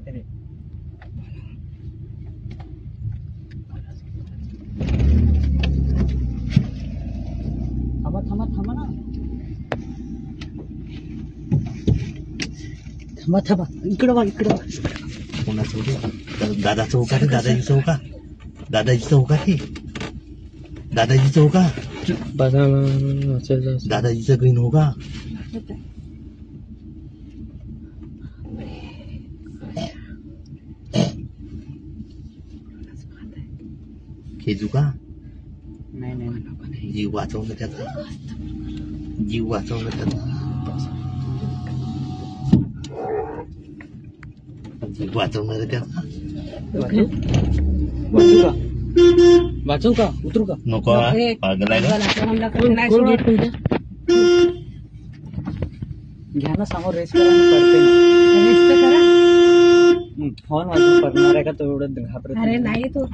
रे थांबा थांबा थांबा ना थांबा थांबा इकडं वा कोणाचं दादा चौका रे दादाजी चौका दादाजी चौका रे दादाजी चौका दादाजीचं ग्रीन हो का खेजू का नाही नाही जीव वाचवलं त्याचा जीव वाचवलं त्याचा जीव वाचवणार त्याचा वाचू का उतरू का नको पागल आहे का घ्या ना समोर रेस करा पडते फोन वाजून पडणार आहे का तो एवढं घाबरत अरे नाही तो